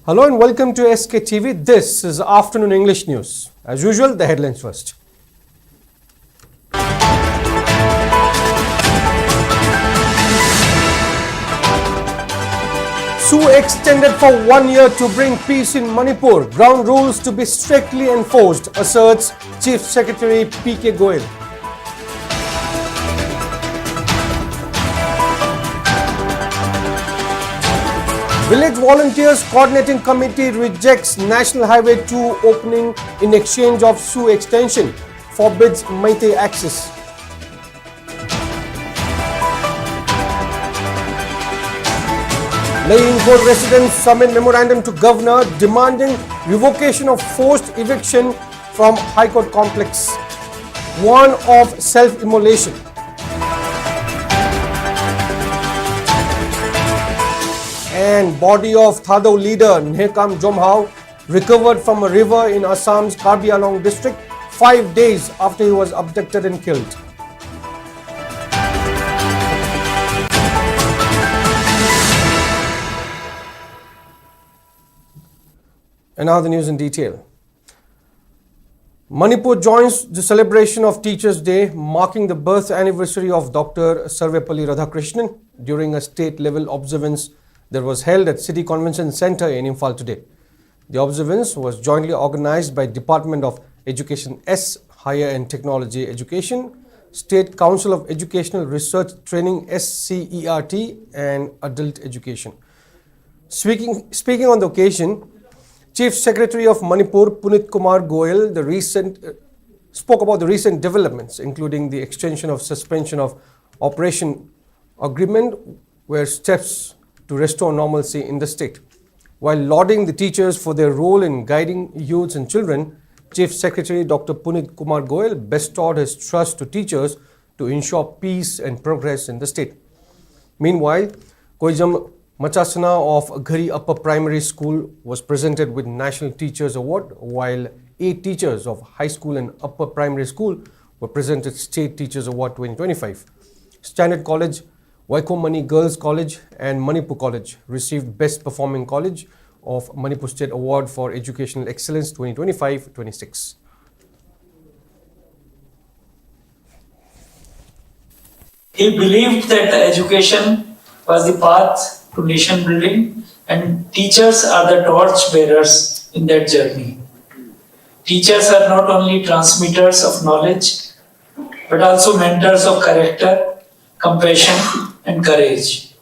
Hello and welcome to Sktv'S. This is Afternoon English News. As usual, the headlines first. Sue extended for 1 year to bring peace in Manipur. Ground rules to be strictly enforced, asserts Chief Secretary P.K. Goyal. Village Volunteers Coordinating Committee rejects National Highway 2 opening in exchange of Sue extension, forbids Meitei access. Laying Court residents submit memorandum to Governor demanding revocation of forced eviction from High Court complex. Warn of self-immolation. And body of Thado leader Nhekam Jomhao recovered from a river in Assam's Karbi Anglong district 5 days after he was abducted and killed. And now the news in detail. Manipur joins the celebration of Teachers' Day, marking the birth anniversary of Dr. Sarvepalli Radhakrishnan during a state-level observance that was held at City Convention Centre in Imphal today. The observance was jointly organized by Department of Education S, Higher and Technology Education, State Council of Educational Research Training SCERT and Adult Education. Speaking on the occasion, Chief Secretary of Manipur Punit Kumar Goyal spoke about the recent developments, including the extension of suspension of operation agreement, where steps to restore normalcy in the state. While lauding the teachers for their role in guiding youths and children, Chief Secretary Dr. Punit Kumar Goyal bestowed his trust to teachers to ensure peace and progress in the state. Meanwhile, Koijam Machasana of Ghari Upper Primary School was presented with National Teachers Award, while 8 teachers of High School and Upper Primary School were presented State Teachers Award 2025. Standard College, Waikomani Girls College and Manipur College received Best Performing College of Manipur State Award for Educational Excellence 2025-26. He believed that education was the path to nation building and teachers are the torch bearers in that journey. Teachers are not only transmitters of knowledge but also mentors of character, compassion and courage.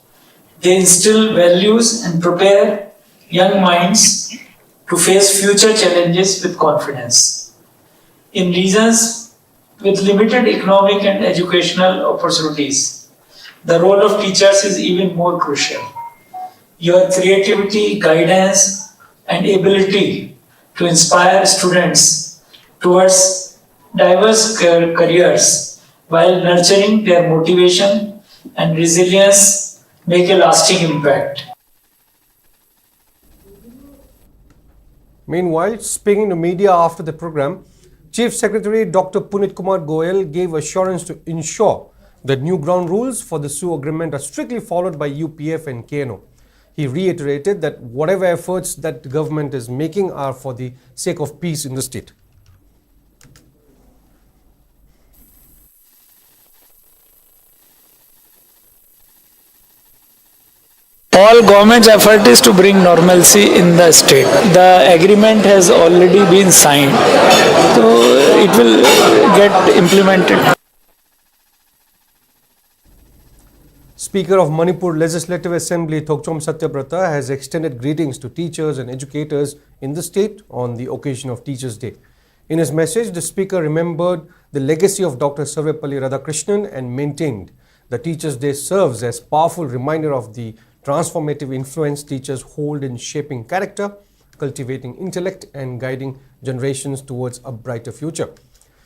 They instill values and prepare young minds to face future challenges with confidence. In regions with limited economic and educational opportunities, the role of teachers is even more crucial. Your creativity, guidance, and ability to inspire students towards diverse careers while nurturing their motivation and resilience make a lasting impact. Meanwhile, speaking to media after the program, Chief Secretary Dr. Punit Kumar Goyal gave assurance to ensure that new ground rules for the Sue agreement are strictly followed by UPF and KNO. He reiterated that whatever efforts that the government is making are for the sake of peace in the state. All government's effort is to bring normalcy in the state. The agreement has already been signed, so it will get implemented. Speaker of Manipur Legislative Assembly Thokchom Satyabrata has extended greetings to teachers and educators in the state on the occasion of Teachers' Day. In his message, the Speaker remembered the legacy of Dr. Sarvepalli Radhakrishnan and maintained that Teachers' Day serves as powerful reminder of the transformative influence teachers hold in shaping character, cultivating intellect and guiding generations towards a brighter future.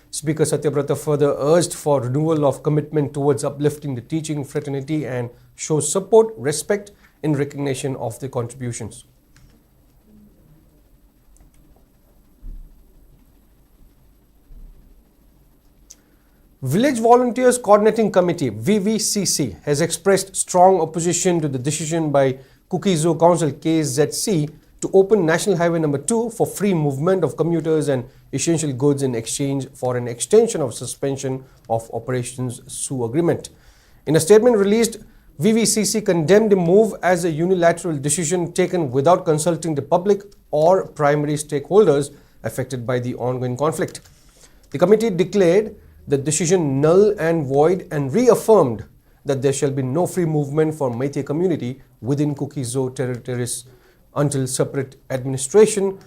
Speaker Satyabrata further urged for renewal of commitment towards uplifting the teaching fraternity and shows support, respect in recognition of their contributions. Village Volunteers Coordinating Committee (VVCC) has expressed strong opposition to the decision by Kuki Zoo Council (KZC) to open National Highway number 2 for free movement of commuters and essential goods in exchange for an extension of suspension of operations SU agreement. In a statement released, VVCC condemned the move as a unilateral decision taken without consulting the public or primary stakeholders affected by the ongoing conflict. The committee declared the decision null and void and reaffirmed that there shall be no free movement for Meitei community within Kuki-Zo territories until separate administrative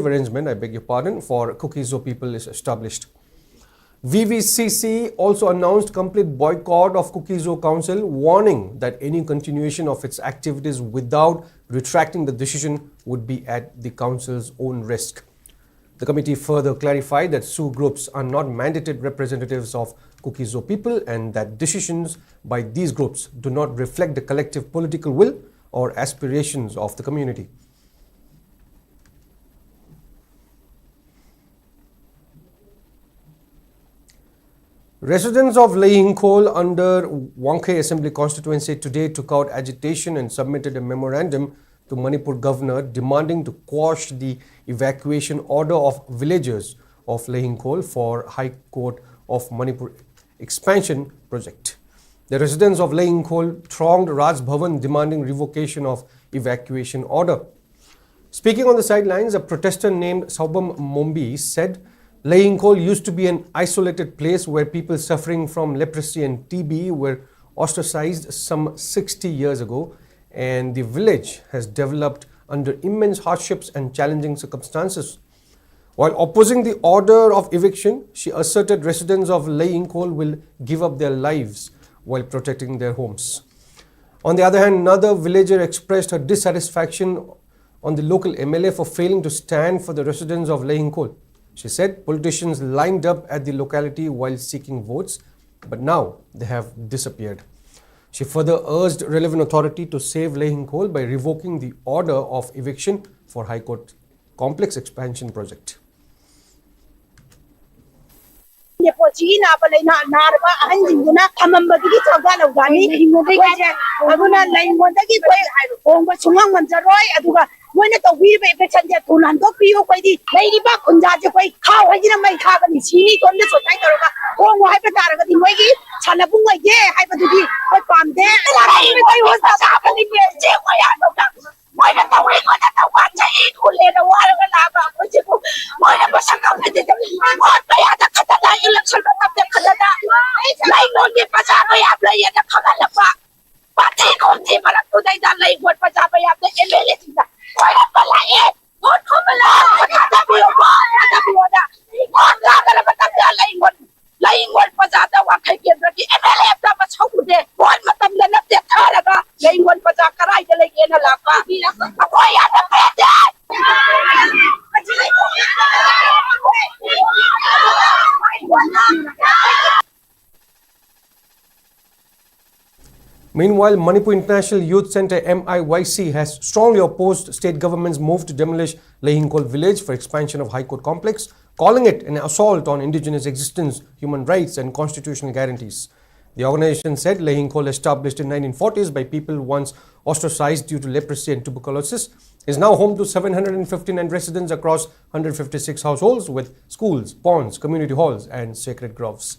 arrangement, for Kuki-Zo people is established. VVCC also announced complete boycott of Kuki-Zo Council, warning that any continuation of its activities without retracting the decision would be at the council's own risk. The committee further clarified that Sioux groups are not mandated representatives of Kuki-Zo people and that decisions by these groups do not reflect the collective political will or aspirations of the community. Residents of Leihinkhol under Wangkhe Assembly constituency today took out agitation and submitted a memorandum to Manipur governor demanding to quash the evacuation order of villagers of Leihinkhol for High Court of Manipur expansion project. The residents of Leihinkhol thronged Raj Bhavan demanding revocation of evacuation order. Speaking on the sidelines, a protester named Saubam Mombi said Leihinkhol used to be an isolated place where people suffering from leprosy and TB were ostracized some 60 years ago, and the village has developed under immense hardships and challenging circumstances. While opposing the order of eviction, she asserted residents of Leihinkhol will give up their lives while protecting their homes. On the other hand, another villager expressed her dissatisfaction on the local MLA for failing to stand for the residents of Leihinkhol. She said politicians lined up at the locality while seeking votes, but now they have disappeared. She further urged relevant authority to save Leihinkhol by revoking the order of eviction for High Court complex expansion project. When the weave eviction to Landopio, Ladybug, Kundaja, how I didn't make Hagan is he on this title. Oh, I have a Wagi, Chanabunga, yeah, I have to be but from there. I was happening here. Why not the way on the one to eat who led a while of lava? Why not was a competitor? What they had the Katana election of the Katana? Like on the Pasabaya play at the Kamalapa. But they don't take today that like what Pasabaya the ability. Why not the lion? What come along? What the lying what Pasada, what can get ready? MLA was how good they one Matam than up their Taraga, laying one Pasaka, like in a lapa. Why are the Meanwhile, Manipur International Youth Centre MIYC has strongly opposed state government's move to demolish Leihinkhol village for expansion of High Court complex, calling it an assault on indigenous existence, human rights and constitutional guarantees. The organization said Leihinkhol, established in 1940s by people once ostracized due to leprosy and tuberculosis, is now home to 759 residents across 156 households with schools, ponds, community halls and sacred groves.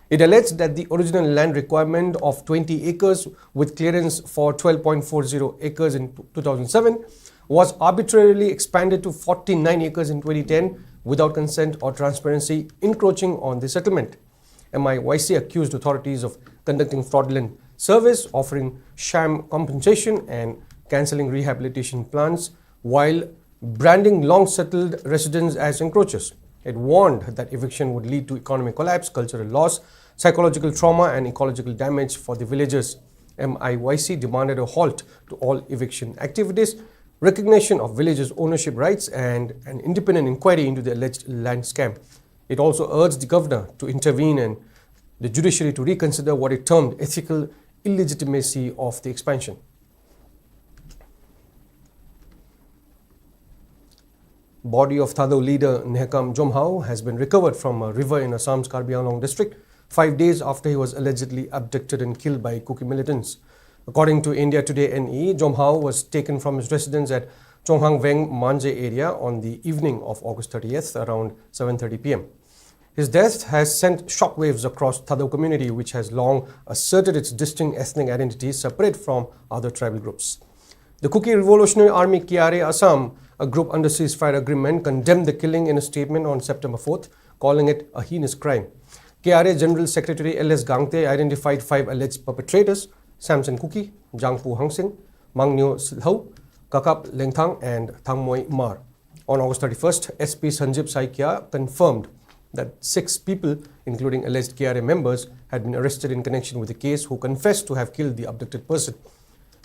It alleged that the original land requirement of 20 acres with clearance for 12.40 acres in 2007 was arbitrarily expanded to 49 acres in 2010 without consent or transparency, encroaching on the settlement. MIYC accused authorities of conducting fraudulent surveys, offering sham compensation and cancelling rehabilitation plans while branding long-settled residents as encroachers. It warned that eviction would lead to economic collapse, cultural loss, psychological trauma and ecological damage for the villagers. MIYC demanded a halt to all eviction activities, recognition of villagers' ownership rights and an independent inquiry into the alleged land scam. It also urged the governor to intervene and the judiciary to reconsider what it termed ethical illegitimacy of the expansion. Body of Thado leader Nehkam Jomhao has been recovered from a river in Assam's Karbi Anglong district 5 days after he was allegedly abducted and killed by Kuki militants. According to India Today NE, Jomhao was taken from his residence at Chonghang Veng Manje area on the evening of August 30th around 7:30 p.m. His death has sent shockwaves across Thado community, which has long asserted its distinct ethnic identity separate from other tribal groups. The Kuki Revolutionary Army KRA Assam, a group under ceasefire agreement, condemned the killing in a statement on September 4th, calling it a heinous crime. KRA General Secretary L.S. Gangte identified 5 alleged perpetrators: Samson Kuki, Jangpu Hangsing, Mangnyo Silhau, Kakap Lengthang, and Thangmoy Mar. On August 31st, SP Sanjib Saikia confirmed that 6 people, including alleged KRA members, had been arrested in connection with the case, who confessed to have killed the abducted person.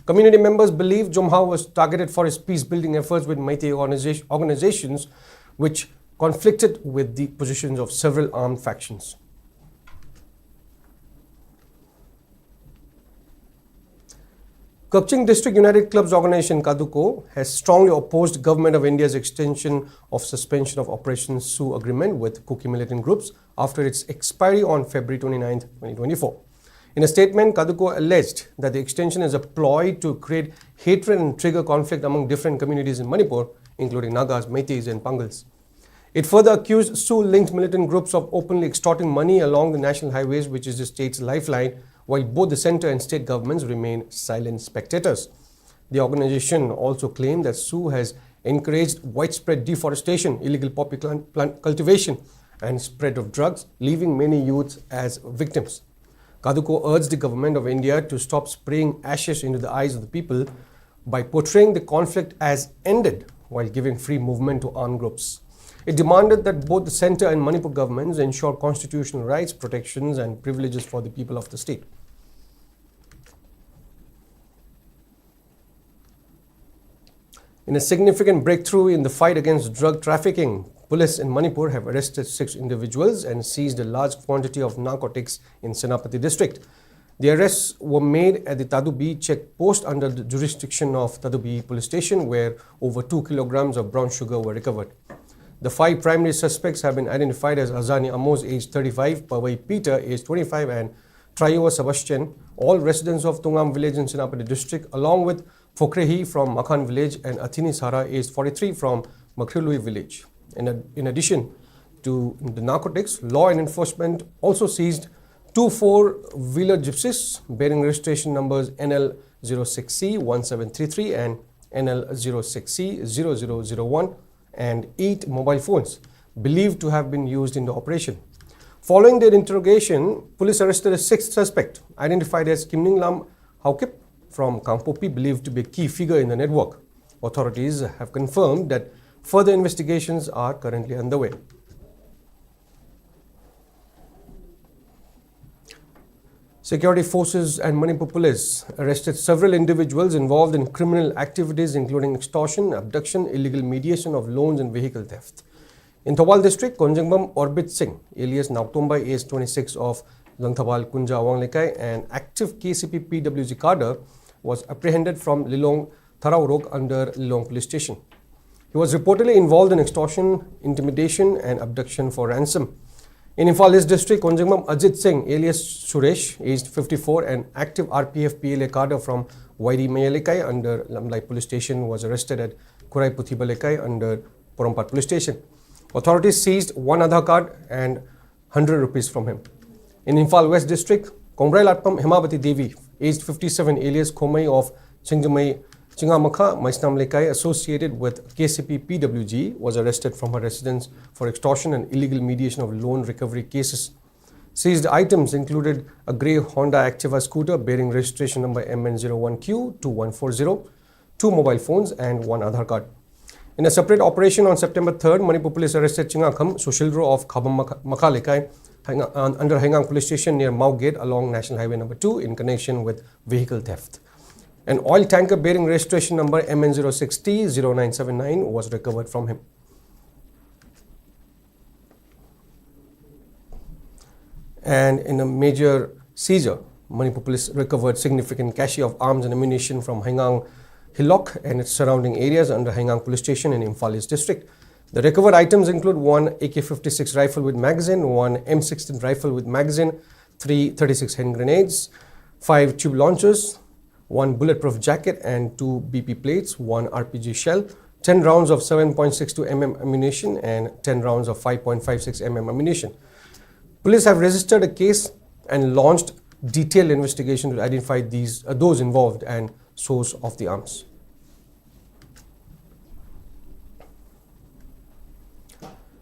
Community members believe Jomhao was targeted for his peace-building efforts with Meitei organizations, which conflicted with the positions of several armed factions. Kapching District United Clubs Organization Kaduko has strongly opposed Government of India's extension of suspension of Operation Sioux agreement with Kuki militant groups after its expiry on February 29, 2024. In a statement, Kaduko alleged that the extension is a ploy to create hatred and trigger conflict among different communities in Manipur, including Nagas, Meiteis, and Pangals. It further accused Sioux-linked militant groups of openly extorting money along the national highways, which is the state's lifeline, while both the centre and state governments remain silent spectators. The organization also claimed that Sioux has encouraged widespread deforestation, illegal poppy plant cultivation, and spread of drugs, leaving many youths as victims. Kaduko urged the Government of India to stop spraying ashes into the eyes of the people by portraying the conflict as ended while giving free movement to armed groups. It demanded that both the centre and Manipur governments ensure constitutional rights, protections, and privileges for the people of the state. In a significant breakthrough in the fight against drug trafficking, police in Manipur have arrested 6 individuals and seized a large quantity of narcotics in Senapati district. The arrests were made at the Tadubi checkpost under the jurisdiction of Tadubi police station, where over 2 kilograms of brown sugar were recovered. The 5 primary suspects have been identified as Azani Amos, aged 35, Pawai Peter, aged 25, and Trayoa Sebastian, all residents of Tungam village in Senapati district, along with Phokrehi from Makhan village and Athini Sara, aged 43, from Makrilui village. In addition to the narcotics, law and enforcement also seized 2 4-wheeler gypsies bearing registration numbers NL06C1733 and NL06C0001 and 8 mobile phones believed to have been used in the operation. Following their interrogation, police arrested a 6th suspect identified as Kimning Lam Haukip from Kangpopi, believed to be a key figure in the network. Authorities have confirmed that further investigations are currently underway. Security forces and Manipur police arrested several individuals involved in criminal activities including extortion, abduction, illegal mediation of loans and vehicle theft. In Thawal district, Konjangbam Orbit Singh, alias Nauktombai, aged 26, of Langthawal Kunja Awanglekai, an active KCP PWG cadre, was apprehended from Lilong Tharaurok under Lilong police station. He was reportedly involved in extortion, intimidation, and abduction for ransom. In Imphal East District, Konjangbam Ajit Singh, alias Suresh, aged 54, an active RPF PLA cadre from Wairi Mayalekai under Lamlai Police Station, was arrested at Kurai Puthibalekai under Porompat Police Station. Authorities seized 1 Aadhaar card and 100 rupees from him. In Imphal West District, Kongrai Latpam Hemavati Devi, aged 57, alias Khomai of Chingamakha, Maisnam Lekai, associated with KCP PWG, was arrested from her residence for extortion and illegal mediation of loan recovery cases. Seized items included a grey Honda Activa scooter bearing registration number MN01Q2140, 2 mobile phones and 1 Aadhaar card. In a separate operation on September 3rd, Manipur police arrested Chingakham Sushildro of Khabam Makha Lekai under Hengang Police Station near Mau Gate along National Highway number 2 in connection with vehicle theft. An oil tanker bearing registration number MN06T0979 was recovered from him. And in a major seizure, Manipur police recovered significant cache of arms and ammunition from Hengang Hillock and its surrounding areas under Hengang Police Station in Imphal East District. The recovered items include 1 AK-56 rifle with magazine, 1 M16 rifle with magazine, 3 36 hand grenades, 5 tube launchers, 1 bulletproof jacket and 2 BP plates, 1 RPG shell, 10 rounds of 7.62 mm ammunition and 10 rounds of 5.56 mm ammunition. Police have registered a case and launched detailed investigation to identify those involved and source of the arms.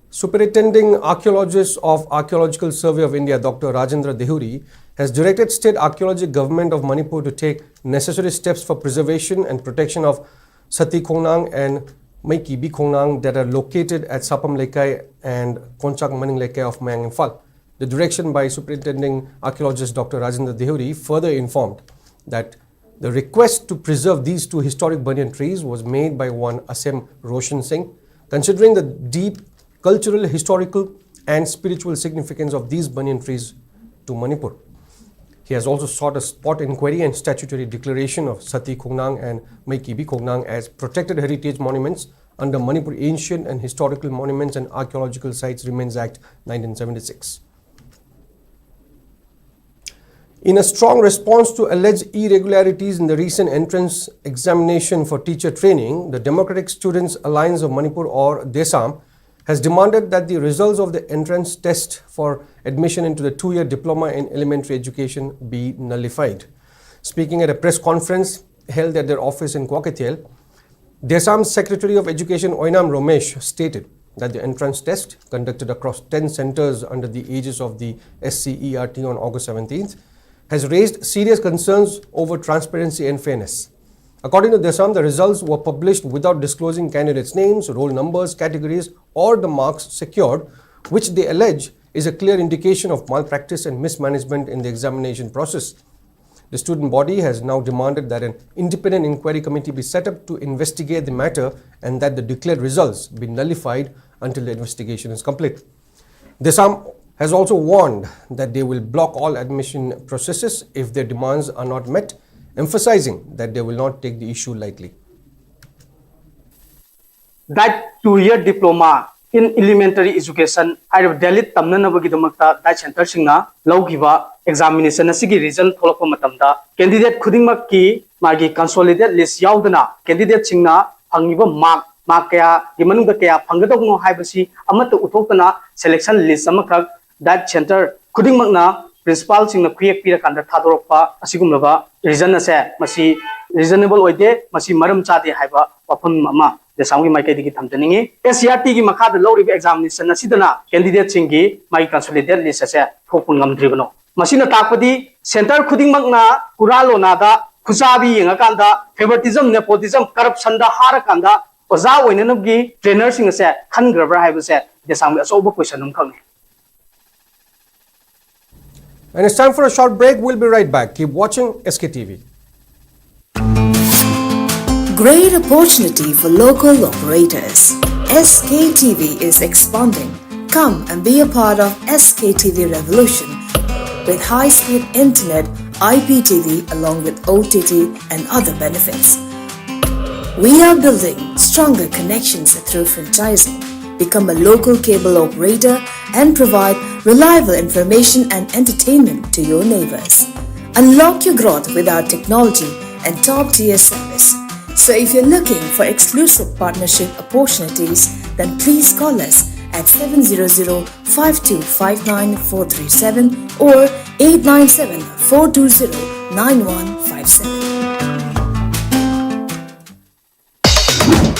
Superintending Archaeologist of Archaeological Survey of India, Dr. Rajendra Dehuri, has directed State Archaeology Government of Manipur to take necessary steps for preservation and protection of Sati Khongnang and Maiki Bi Khongnang that are located at Sapam Lekai and Konchak Maning Lekai of Mang Imphal. The direction by Superintending Archaeologist Dr. Rajendra Dehuri further informed that the request to preserve these two historic banyan trees was made by one Asem Roshan Singh. Considering the deep cultural, historical and spiritual significance of these banyan trees to Manipur, he has also sought a spot inquiry and statutory declaration of Sati Khongnang and Maiki Bi Khongnang as protected heritage monuments under Manipur Ancient and Historical Monuments and Archaeological Sites Remains Act 1976. In a strong response to alleged irregularities in the recent entrance examination for teacher training, the Democratic Students Alliance of Manipur, or DESAM, has demanded that the results of the entrance test for admission into the 2-year diploma in elementary education be nullified. Speaking at a press conference held at their office in Kwakethel, DESAM's Secretary of Education Oinam Romesh stated that the entrance test, conducted across 10 centers under the aegis of the SCERT on August 17th, has raised serious concerns over transparency and fairness. According to DESAM, the results were published without disclosing candidates' names, roll numbers, categories, or the marks secured, which they allege is a clear indication of malpractice and mismanagement in the examination process. The student body has now demanded that an independent inquiry committee be set up to investigate the matter and that the declared results be nullified until the investigation is complete. DESAM has also warned that they will block all admission processes if their demands are not met, emphasizing that they will not take the issue lightly. That 2-year diploma in elementary education, I have Dalit Tamnanabagidamakta, that center singna, Laugiva, examination, Asigi result, Holokomatamda, candidate Kudimaki, Magi consolidated list Yaudana, candidate Singna, Hangiva Mark Kaya, Dimanunga Kaya, Pangadogno Hibasi, Amata Utopana, selection list Samakak, that center Kudimagna, principal Singna Quick Pira Kanda Tadoropa, Asigumlava, reason as a Masi reasonable Ode, Masi Maram Chati Hiba, Wapun Mama. The Sami Maiki Tamtani, SCRT Maka, low examination, Sidana, candidate Singi, my consolidated list as a Hopungam Tribunal. Masina Tapadi, Center Kuding Magna, Kuralo Nada, Kusabi, Yangakanda, favoritism, nepotism, corruption, the Harakanda, Oza, Winanogi, trainers in a set, Kangra, I have said, the Sami is over question. And it's time for a short break. We'll be right back. Keep watching SKTV. Great opportunity for local operators. SKTV is expanding. Come and be a part of SKTV revolution with high-speed internet, IPTV along with OTT and other benefits. We are building stronger connections through franchising. Become a local cable operator and provide reliable information and entertainment to your neighbors. Unlock your growth with our technology and top-tier service. So if you're looking for exclusive partnership opportunities, then please call us at 700-5259-437 or 897-420-9157.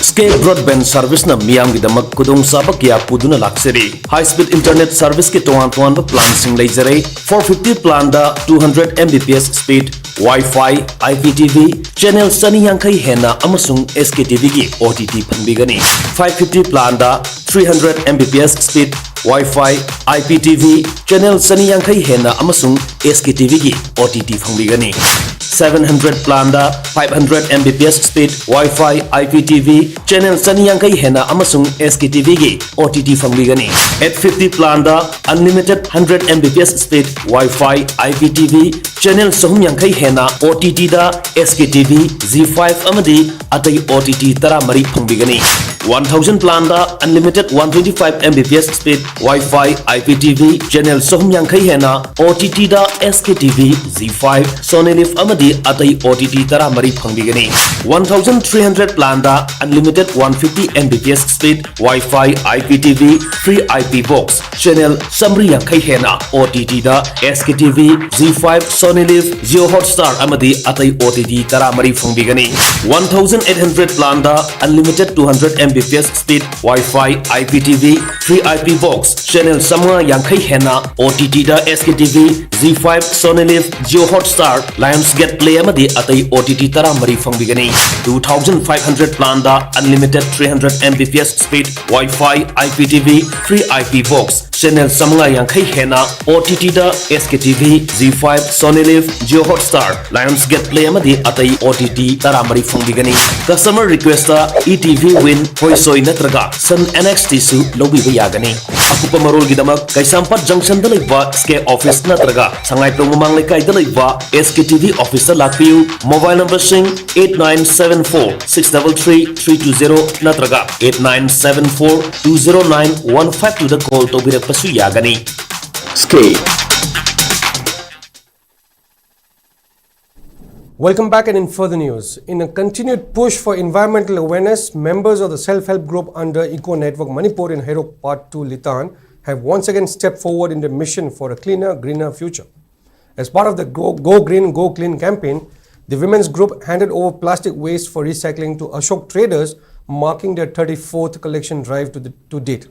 Skate broadband service na miyam gi damak kudong sabak ya puduna lakseri. High speed internet service ki tuan ba plan sing leizare. 450 plan da 200 Mbps speed, Wi-Fi, IPTV, channel sani yankai hena amasung SKTV ki OTT phanbigani. 550 plan da 300 Mbps speed, Wi-Fi, IPTV, channel sani yankai hena amasung SKTV ki OTT phanbigani. 700 plan da 500 Mbps speed, Wi-Fi, IPTV, channel sani yankai hena amasung SKTV ki OTT phanbigani. 850 plan da unlimited 100 Mbps speed, Wi-Fi, IPTV, channel sahum yankai hena OTT da SKTV, Z5 amadi atai OTT tara mari phangbigani. 1000 plan da unlimited 125 Mbps speed Wi-Fi IPTV channel sohum yankai hena OTT da SKTV Z5 Sony Live amadi atai OTT tara mari phangbigani 1300 plan da unlimited 150 Mbps speed Wi-Fi IPTV free IP box channel samri yankai hena OTT da SKTV Z5 Sony Live Jio Hotstar amadi atai OTT tara mari phangbigani 1800 plan da unlimited 200 Mbps speed Wi-Fi IPTV free IP box channel samra yankai hena OTT da SKTV Z5 Sony Live Jio Hotstar Lionsgate Play amadi atai OTT tara mari phangbigani 2500 plan da unlimited 300 Mbps speed Wi-Fi IPTV free IP box channel samra yankai hena OTT da SKTV Z5 Sony Live Jio Hotstar Lionsgate Play amadi atai OTT tara mari phangbigani customer request da ETV Win Hoisoi natraga Sun NXT su lobi ba yagani akupa marol gidamak Kaisampat Junction da laiba SK office natraga sangai promomang lekai da laiba SKTV office lakpiu mobile number sing 8974 633 320 natraga 8974 209 152 da call to birak pasu yagani SK. Welcome back, and in further news, in a continued push for environmental awareness, members of the self-help group under Eco Network Manipur in Hairok Part 2 Litan have once again stepped forward in their mission for a cleaner, greener future. As part of the Go Green, Go Clean campaign, the women's group handed over plastic waste for recycling to Ashok traders, marking their 34th collection drive to date.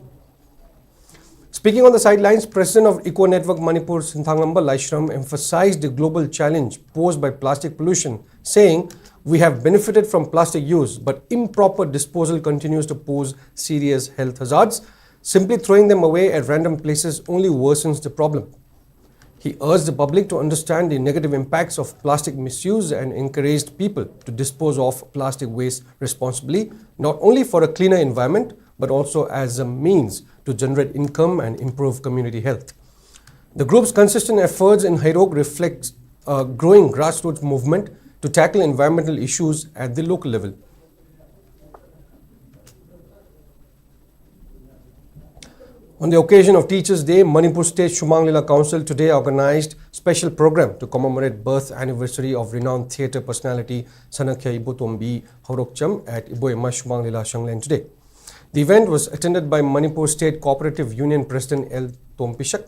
Speaking on the sidelines, President of Eco Network Manipur, Sinthangamba Laishram, emphasized the global challenge posed by plastic pollution, saying, "We have benefited from plastic use, but improper disposal continues to pose serious health hazards. Simply throwing them away at random places only worsens the problem." He urged the public to understand the negative impacts of plastic misuse and encouraged people to dispose of plastic waste responsibly, not only for a cleaner environment, but also as a means to generate income and improve community health. The group's consistent efforts in Hairok reflect a growing grassroots movement to tackle environmental issues at the local level. On the occasion of Teachers' Day, Manipur State Shumang Lila Council today organized special program to commemorate birth anniversary of renowned theatre personality Sanakya Ibotombi Horokcham at Iboema Shumang Lila Shanglen today. The event was attended by Manipur State Cooperative Union President L. Tompishak,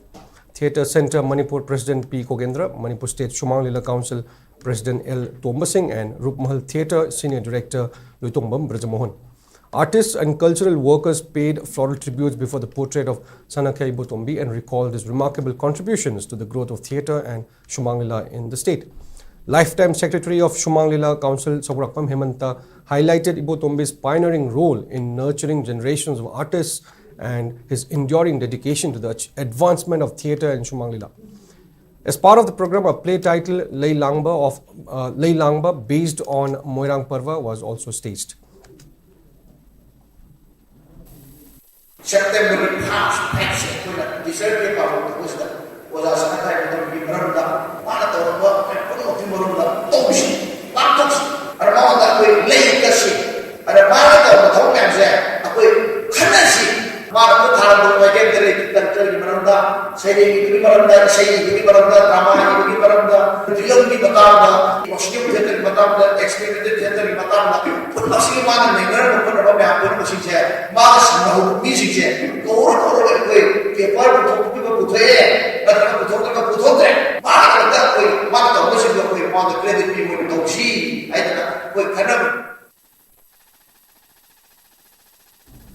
Theatre Centre Manipur President P. Kogendra, Manipur State Shumang Lila Council President L. Tombasing and Rupmahal Theatre Senior Director Luitongbam Brajamohan. Artists and cultural workers paid floral tributes before the portrait of Sanakya Ibotombi and recalled his remarkable contributions to the growth of theatre and Shumang Lila in the state. Lifetime Secretary of Shumang Lila Council Sobrakpam Hemanta highlighted Ibotombi's pioneering role in nurturing generations of artists and his enduring dedication to the advancement of theatre in Shumang Lila. As part of the program, a play titled Lay Langba based on Moirang Parva was also staged. September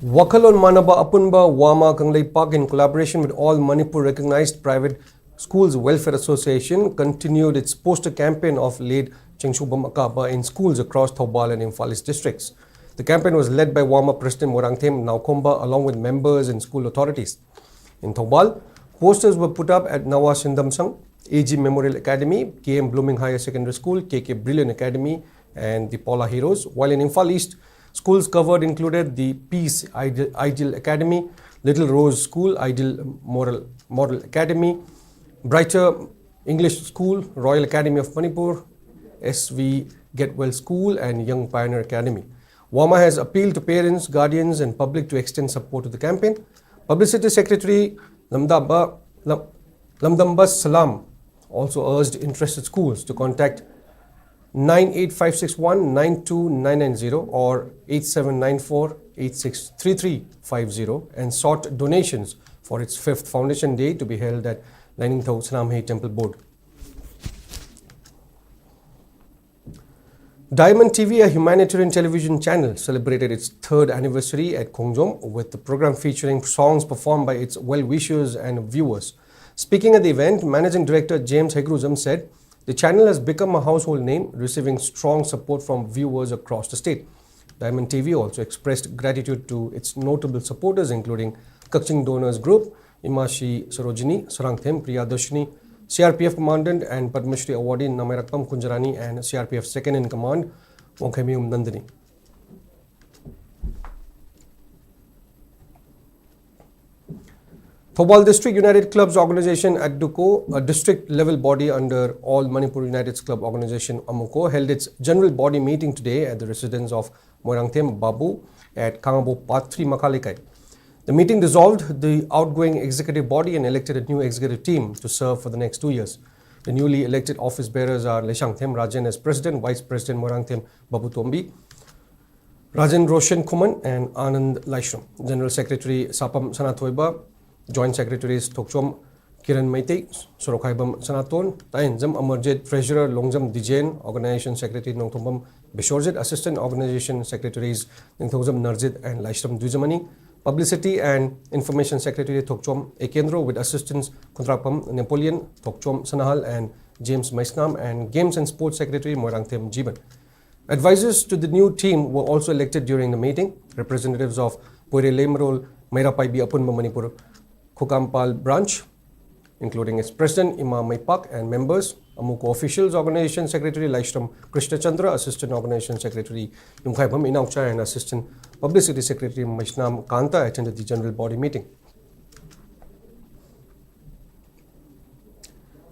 Wakalon Manaba Apunba Wama Kanglei Park, in collaboration with all Manipur recognized private schools welfare association, continued its poster campaign of late Chengshubam Akaba in schools across Thoubal and Imphal districts. The campaign was led by Wama President Morangthem Naukomba along with members and school authorities. In Thoubal, posters were put up at Nawa Sindamsang, AG Memorial Academy, KM Blooming Higher Secondary School, KK Brilliant Academy and the Paula Heroes, while in Imphal East, schools covered included the Peace Ideal Academy, Little Rose School, Ideal Model Academy, Brighter English School, Royal Academy of Manipur, SV Get Well School and Young Pioneer Academy. WAMA has appealed to parents, guardians and public to extend support to the campaign. Publicity Secretary Lamdamba Salam also urged interested schools to contact 98561 92990 or 8794 863350 and sought donations for its 5th Foundation Day to be held at Lainingthau Sanamhei Temple Board. Diamond TV, a humanitarian television channel, celebrated its 3rd anniversary at Khongjom with the program featuring songs performed by its well-wishers and viewers. Speaking at the event, Managing Director James Hegruzam said, the channel has become a household name, receiving strong support from viewers across the state. Diamond TV also expressed gratitude to its notable supporters including Kakching Donors Group, Imashi Sarojini, Sarangthem Priyadarshini, CRPF Commandant and Padma Shri awardee Namairakkam Kunjarani and CRPF Second in Command Wongkhemium Nandini. Thobal District United Clubs Organization at Duko, a district-level body under All Manipur United Club Organization Amuko, held its general body meeting today at the residence of Moirangthem Babu at Kangabo Part 3 Makalikai. The meeting dissolved the outgoing executive body and elected a new executive team to serve for the next 2 years. The newly elected office bearers are Leshangthem Rajan as President, Vice President Moirangthem Babu Tombi, Rajan Roshan Kuman and Anand Laishram. General Secretary Sapam Sanathoiba, Joint Secretaries Tokchom Kiran Maitei, Sorokhaibam Sanaton, Tainzam Amarjit, Treasurer Longjam Dijen, Organization Secretary Nongthombam Bishorjit, Assistant Organization Secretaries Ningthozam Narjit and Laishram Dujamani, Publicity and Information Secretary Tokchom Ekendro with assistants Kontrapam Napoleon, Tokchom Sanahal and James Maisnam and Games and Sports Secretary Moirangthem Jiban. Advisors to the new team were also elected during the meeting. Representatives of Poire Lemrol, Mairapai B. Apunma Manipur, Khokampal branch, including its president Imam Maipak and members, Amuko officials, Organization Secretary Laishram Krishna Chandra, Assistant Organization Secretary Yumkhaibam Inaucha and Assistant Publicity Secretary Maishnam Kanta attended the general body meeting.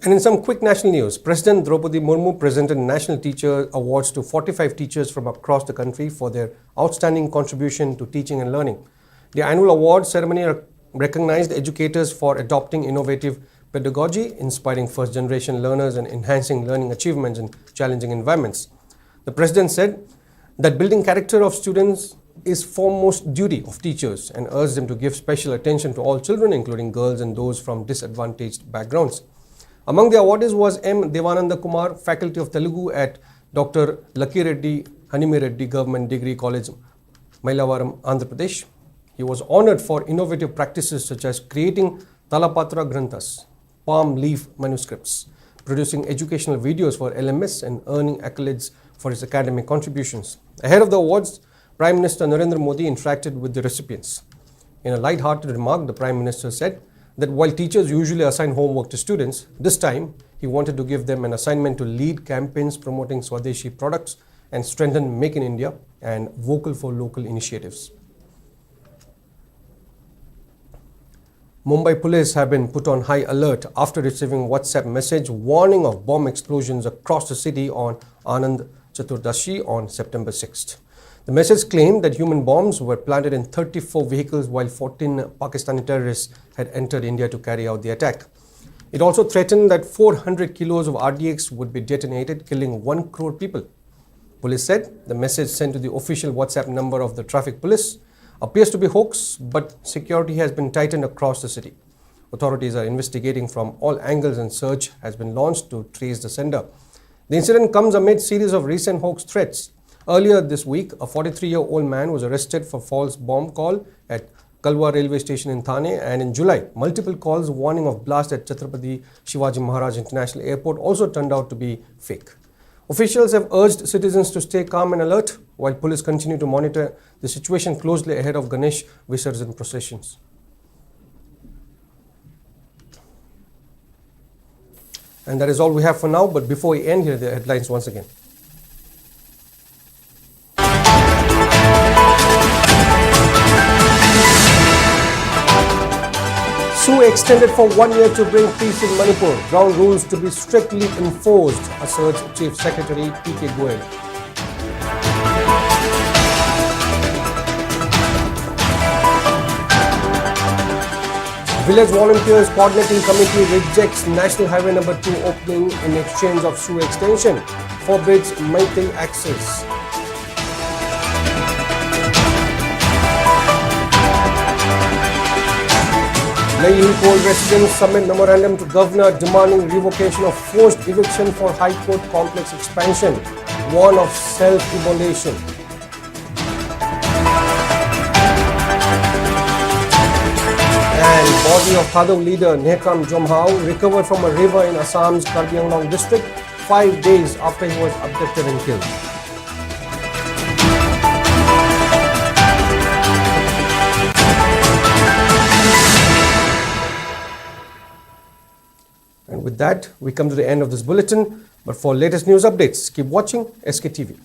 And in some quick national news, President Draupadi Murmu presented National Teacher Awards to 45 teachers from across the country for their outstanding contribution to teaching and learning. The annual award ceremony recognized educators for adopting innovative pedagogy, inspiring first-generation learners and enhancing learning achievements in challenging environments. The President said that building character of students is foremost duty of teachers and urged them to give special attention to all children, including girls and those from disadvantaged backgrounds. Among the awardees was M. Devananda Kumar, Faculty of Telugu at Dr. Lucky Reddy Hanimi Reddy Government Degree College, Mailavaram, Andhra Pradesh. He was honored for innovative practices such as creating Talapatra Granthas, palm leaf manuscripts, producing educational videos for LMS and earning accolades for his academic contributions. Ahead of the awards, Prime Minister Narendra Modi interacted with the recipients. In a light-hearted remark, the Prime Minister said that while teachers usually assign homework to students, this time he wanted to give them an assignment to lead campaigns promoting Swadeshi products and strengthen Make in India and Vocal for Local initiatives. Mumbai police have been put on high alert after receiving WhatsApp message warning of bomb explosions across the city on Anand Chaturdashi on September 6th. The message claimed that human bombs were planted in 34 vehicles while 14 Pakistani terrorists had entered India to carry out the attack. It also threatened that 400 kilos of RDX would be detonated, killing 1 crore people. Police said the message sent to the official WhatsApp number of the traffic police appears to be hoax, but security has been tightened across the city. Authorities are investigating from all angles and search has been launched to trace the sender. The incident comes amid series of recent hoax threats. Earlier this week, a 43-year-old man was arrested for false bomb call at Kalwa railway station in Thane, and in July, multiple calls warning of blast at Chhatrapati Shivaji Maharaj International Airport also turned out to be fake. Officials have urged citizens to stay calm and alert, while police continue to monitor the situation closely ahead of Ganesh Visarjan processions. And that is all we have for now, but before we end, here are the headlines once again. Sue extended for 1 year to bring peace in Manipur. Ground rules to be strictly enforced, asserts Chief Secretary P.K. Goel. Village Volunteers Coordinating Committee rejects National Highway number 2 opening in exchange of sewer extension, forbids Meitei access. Manipur residents submit memorandum to Governor demanding revocation of forced eviction for High Court complex expansion, warn of self-immolation. And body of Thadau leader Nekram Jomhao recovered from a river in Assam's Karbi Anglong district 5 days after he was abducted and killed. And with that, we come to the end of this bulletin. But for latest news updates, keep watching SKTV.